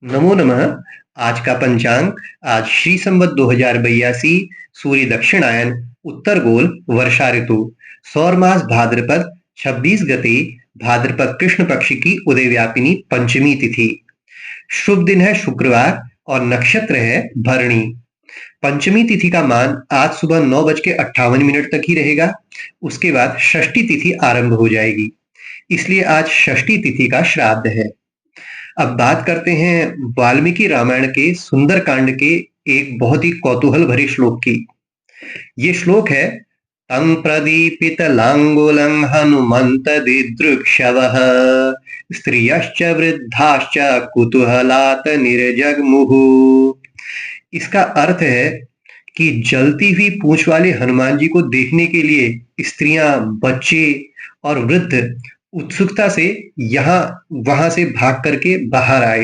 नमो नमः। आज का पंचांग। आज श्री संवत 2082, सूर्य दक्षिणायन, उत्तर गोल, वर्षा ऋतु, सौर मास भाद्रपद 26 गते, भाद्रपद कृष्ण पक्ष की उदय व्यापिनी पंचमी तिथि। शुभ दिन है शुक्रवार और नक्षत्र है भरणी। पंचमी तिथि का मान आज सुबह 9:58 तक ही रहेगा। उसके बाद षष्ठी तिथि आरंभ हो जाएगी, इसलिए आज षष्ठी तिथि का श्राद्ध है। अब बात करते हैं वाल्मीकि रामायण के सुंदर कांड के एक बहुत ही कौतूहल भरे श्लोक की। ये श्लोक है: तं प्रदीपित लांगुलं हनुमंत दिदृक्षवः स्त्रियश्च वृद्धाश्च कुतूहलात् निर्जग्मुहु। इसका अर्थ है कि जलती हुई पूंछ वाले हनुमान जी को देखने के लिए स्त्रियां, बच्चे और वृद्ध उत्सुकता से यहाँ वहां से भाग करके बाहर आए।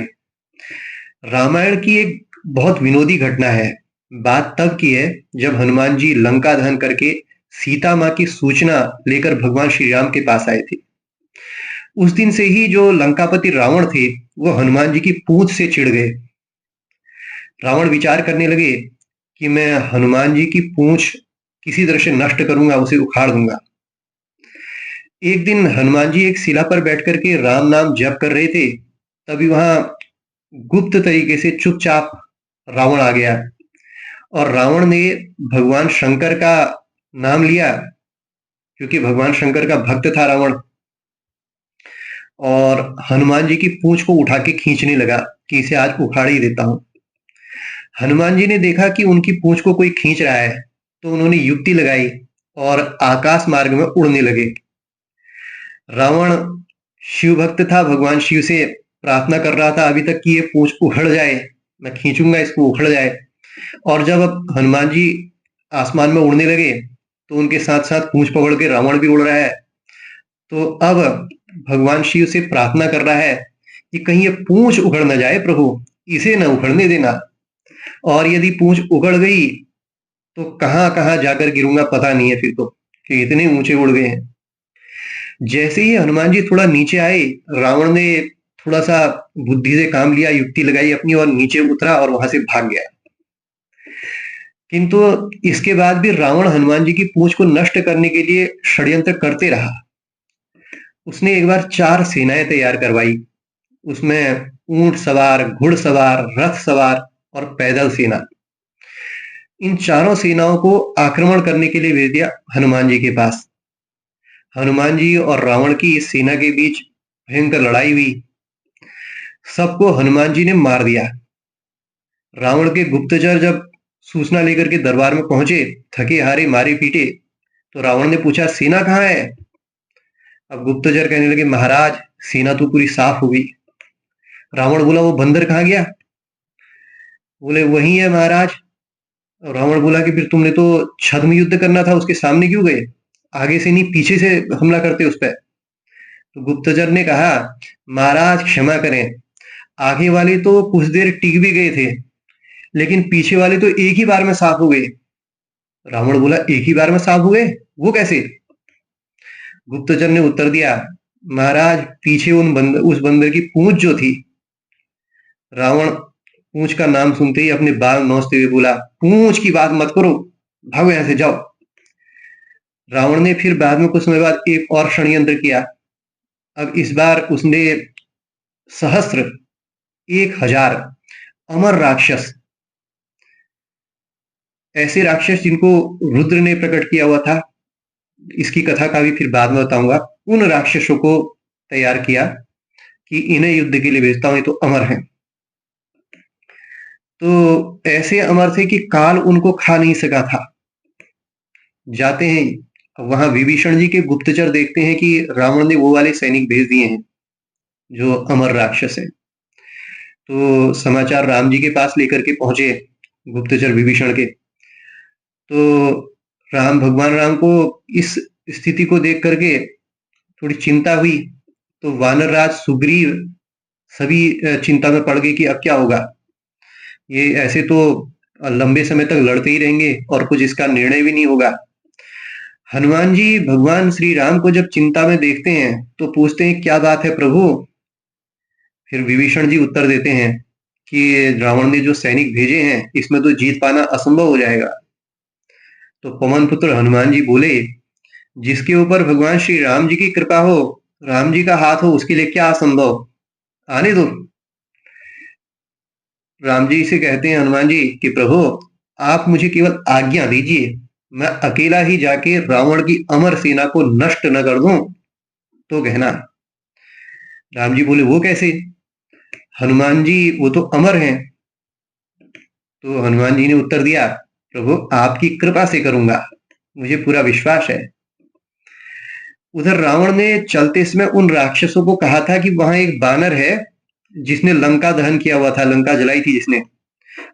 रामायण की एक बहुत विनोदी घटना है। बात तब की है जब हनुमान जी लंका दहन करके सीता माँ की सूचना लेकर भगवान श्री राम के पास आए थे। उस दिन से ही जो लंकापति रावण थे वो हनुमान जी की पूंछ से चिढ़ गए। रावण विचार करने लगे कि मैं हनुमान जी की पूंछ किसी तरह से नष्ट करूंगा, उसे उखाड़ दूंगा। एक दिन हनुमान जी एक शिला पर बैठ करके राम नाम जप कर रहे थे, तभी वहां गुप्त तरीके से चुपचाप रावण आ गया और रावण ने भगवान शंकर का नाम लिया, क्योंकि भगवान शंकर का भक्त था रावण। और हनुमान जी की पूंछ को उठा के खींचने लगा कि इसे आज उखाड़ ही देता हूं। हनुमान जी ने देखा कि उनकी पूंछ को कोई खींच रहा है, तो उन्होंने युक्ति लगाई और आकाश मार्ग में उड़ने लगे। रावण शिव भक्त था, भगवान शिव से प्रार्थना कर रहा था अभी तक कि ये पूंछ उखड़ जाए, मैं खींचूंगा इसको, उखड़ जाए। और जब अब हनुमान जी आसमान में उड़ने लगे तो उनके साथ साथ पूंछ पकड़ के रावण भी उड़ रहा है। तो अब भगवान शिव से प्रार्थना कर रहा है कि कहीं ये पूंछ उखड़ न जाए, प्रभु इसे न उखड़ने देना। और यदि पूंछ उखड़ गई तो कहां कहां जाकर गिरूंगा पता नहीं है फिर तो, कि इतने ऊंचे उड़ गए हैं। जैसे ही हनुमान जी थोड़ा नीचे आए, रावण ने थोड़ा सा बुद्धि से काम लिया, युक्ति लगाई अपनी और नीचे उतरा और वहां से भाग गया। किंतु इसके बाद भी रावण हनुमान जी की पूंछ को नष्ट करने के लिए षड्यंत्र करते रहा। उसने एक बार 4 सेनाएं तैयार करवाई। उसमें ऊंट सवार, घुड़सवार, रथ सवार और पैदल सेना। इन चारों सेनाओं को आक्रमण करने के लिए भेज दिया हनुमान जी के पास। हनुमान जी और रावण की इस सेना के बीच भयंकर लड़ाई हुई। सबको हनुमान जी ने मार दिया। रावण के गुप्तचर जब सूचना लेकर के दरबार में पहुंचे, थके हारे मारे पीटे, तो रावण ने पूछा सेना कहाँ है। अब गुप्तचर कहने लगे महाराज सेना तो पूरी साफ हो गई। रावण बोला वो बंदर कहाँ गया। बोले वही है महाराज। रावण बोला कि फिर तुमने तो छद्म युद्ध करना था, उसके सामने क्यों गए, आगे से नहीं पीछे से हमला करते उस पर। तो गुप्तचर ने कहा महाराज क्षमा करें, आगे वाले तो कुछ देर टिक भी गए थे, लेकिन पीछे वाले तो एक ही बार में साफ हो गए। रावण बोला एक ही बार में साफ हुए, वो कैसे। गुप्तचर ने उत्तर दिया महाराज पीछे उस बंदर की पूंछ जो थी। रावण पूंछ का नाम सुनते ही अपने बाल नोचते हुए बोला पूंछ की बात मत करो, भागो यहां से जाओ। रावण ने फिर बाद में कुछ समय बाद एक और षड्यंत्र किया। अब इस बार उसने सहस्त्र, 1000 अमर राक्षस, ऐसे राक्षस जिनको रुद्र ने प्रकट किया हुआ था, इसकी कथा का भी फिर बाद में बताऊंगा, उन राक्षसों को तैयार किया कि इन्हें युद्ध के लिए भेजता हूं, ये तो अमर हैं। तो ऐसे अमर थे कि काल उनको खा नहीं सका था। जाते हैं वहां विभीषण जी के गुप्तचर देखते हैं कि रावण ने वो वाले सैनिक भेज दिए हैं जो अमर राक्षस है। तो समाचार राम जी के पास लेकर के पहुंचे गुप्तचर विभीषण के। तो भगवान राम को इस स्थिति को देख करके थोड़ी चिंता हुई। तो वानर राज सुग्रीव सभी चिंता में पड़ गए कि अब क्या होगा। ये ऐसे तो लंबे समय तक लड़ते ही रहेंगे और कुछ इसका निर्णय भी नहीं होगा। हनुमान जी भगवान श्री राम को जब चिंता में देखते हैं तो पूछते हैं क्या बात है प्रभु। फिर विभीषण जी उत्तर देते हैं कि रावण ने जो सैनिक भेजे हैं इसमें तो जीत पाना असंभव हो जाएगा। तो पवन पुत्र हनुमान जी बोले, जिसके ऊपर भगवान श्री राम जी की कृपा हो, राम जी का हाथ हो, उसके लिए क्या असंभव, आने दो। राम जी से कहते हैं हनुमान जी कि प्रभु आप मुझे केवल आज्ञा दीजिए, मैं अकेला ही जाके रावण की अमर सेना को नष्ट न कर दूं तो कहना। राम जी बोले वो कैसे? हनुमान जी वो तो अमर हैं। तो हनुमान जी ने उत्तर दिया, प्रभु आपकी कृपा से करूंगा, मुझे पूरा विश्वास है। उधर रावण ने चलते समय उन राक्षसों को कहा था कि वहां एक बानर है जिसने लंका दहन किया हुआ था, लंका जलाई थी जिसने,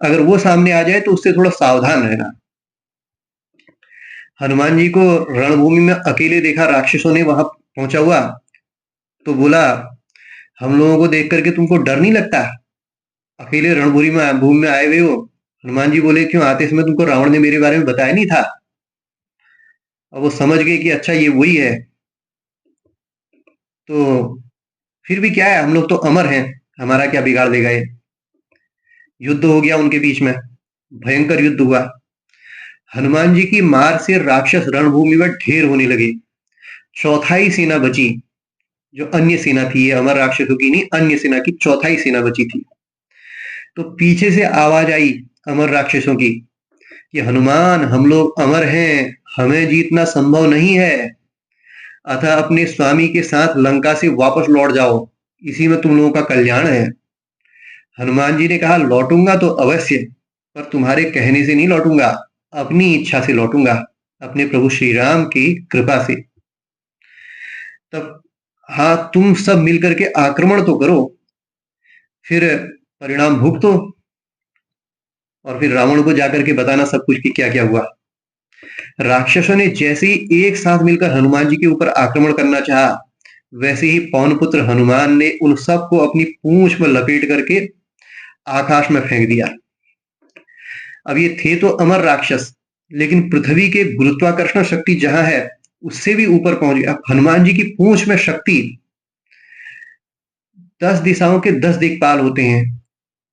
अगर वो सामने आ जाए तो उससे थोड़ा सावधान रहना। हनुमान जी को रणभूमि में अकेले देखा राक्षसों ने वहां पहुंचा हुआ, तो बोला, हम लोगों को देख करके तुमको डर नहीं लगता? अकेले रणभूमि में भूमि में आए हुए हो। हनुमान जी बोले, क्यों, आते समय तुमको रावण ने मेरे बारे में बताया नहीं था? अब वो समझ गए कि अच्छा ये वही है। तो फिर भी क्या है, हम लोग तो अमर हैं, हमारा क्या बिगाड़ देगा ये। युद्ध हो गया उनके बीच में, भयंकर युद्ध हुआ। हनुमान जी की मार से राक्षस रणभूमि में ढेर होने लगे। चौथाई सेना बची, जो अन्य सेना थी, ये अमर राक्षसों की नहीं, अन्य सेना की चौथाई सेना बची थी। तो पीछे से आवाज आई अमर राक्षसों की कि हनुमान हम लोग अमर हैं, हमें जीतना संभव नहीं है, अतः अपने स्वामी के साथ लंका से वापस लौट जाओ, इसी में तुम लोगों का कल्याण है। हनुमान जी ने कहा, लौटूंगा तो अवश्य, पर तुम्हारे कहने से नहीं लौटूंगा, अपनी इच्छा से लौटूंगा, अपने प्रभु श्री राम की कृपा से। तब हाँ, तुम सब मिलकर के आक्रमण तो करो, फिर परिणाम भुगतो, और फिर रावण को जाकर के बताना सब कुछ कि क्या क्या हुआ। राक्षसों ने जैसे ही एक साथ मिलकर हनुमान जी के ऊपर आक्रमण करना चाहा, वैसे ही पवन पुत्र हनुमान ने उन सबको अपनी पूंछ में लपेट करके आकाश में फेंक दिया। अब ये थे तो अमर राक्षस, लेकिन पृथ्वी के गुरुत्वाकर्षण शक्ति जहां है उससे भी ऊपर पहुंच गया। हनुमान जी की पूंछ में शक्ति, 10 दिशाओं के 10 दिक्पाल होते हैं,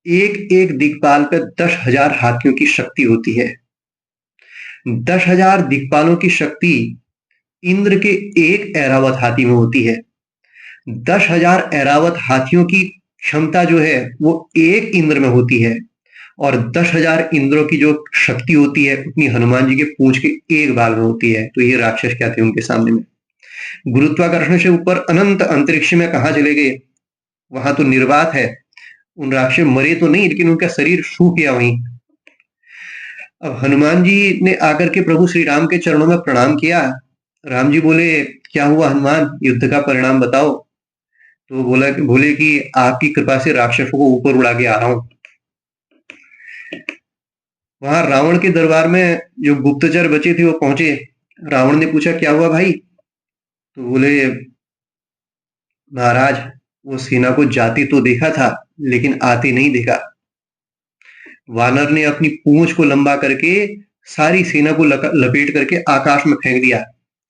एक एक दिक्पाल पर 10,000 हाथियों की शक्ति होती है। 10,000 दिक्पालों की शक्ति इंद्र के एक ऐरावत हाथी में होती है। 10,000 ऐरावत हाथियों की क्षमता जो है वो एक इंद्र में होती है, और 10,000 इंद्रों की जो शक्ति होती है उतनी हनुमान जी के पूंछ के एक बाल में होती है। तो ये राक्षस क्या थे उनके सामने में? गुरुत्वाकर्षण से ऊपर अनंत अंतरिक्ष में कहा चले गए, वहां तो निर्वात है, उन राक्षस मरे तो नहीं, लेकिन उनका शरीर सूख गया वहीं। अब हनुमान जी ने आकर के प्रभु श्री राम के चरणों में प्रणाम किया। राम जी बोले, क्या हुआ हनुमान, युद्ध का परिणाम बताओ। तो बोले कि आपकी कृपा से राक्षसों को ऊपर उड़ा के आ रहा हूं। वहां रावण के दरबार में जो गुप्तचर बचे थे वो पहुंचे। रावण ने पूछा, क्या हुआ भाई? तो बोले, महाराज वो सेना को जाते तो देखा था, लेकिन आते नहीं देखा। वानर ने अपनी पूंछ को लंबा करके सारी सेना को लपेट करके आकाश में फेंक दिया,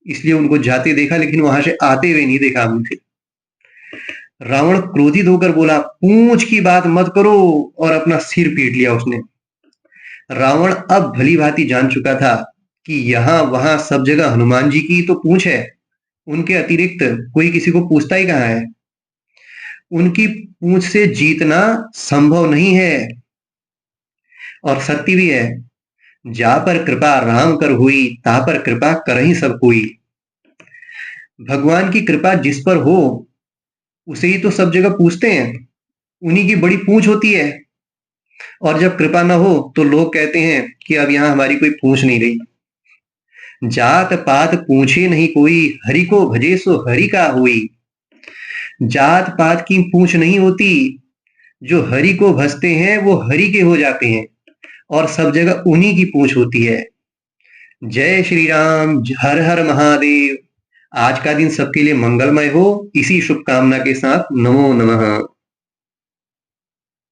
इसलिए उनको जाते देखा, लेकिन वहां से आते हुए नहीं देखा हमने। रावण क्रोधित होकर बोला, पूंछ की बात मत करो, और अपना सिर पीट लिया उसने। रावण अब भली भांति जान चुका था कि यहां वहां सब जगह हनुमान जी की तो पूंछ है, उनके अतिरिक्त कोई किसी को पूछता ही कहां है। उनकी पूंछ से जीतना संभव नहीं है, और सत्य भी है, जा पर कृपा राम कर हुई, ता पर कृपा करहि सब कोई। भगवान की कृपा जिस पर हो उसे ही तो सब जगह पूछते हैं, उन्हीं की बड़ी पूंछ होती है। और जब कृपा न हो तो लोग कहते हैं कि अब यहां हमारी कोई पूंछ नहीं रही। जात पात पूछे नहीं कोई, हरि को भजे सो हरि का हुई। जात पात की पूंछ नहीं होती, जो हरि को भजते हैं वो हरि के हो जाते हैं, और सब जगह उन्हीं की पूंछ होती है। जय श्री राम, हर हर महादेव। आज का दिन सबके लिए मंगलमय हो, इसी शुभकामना के साथ नमो नमः।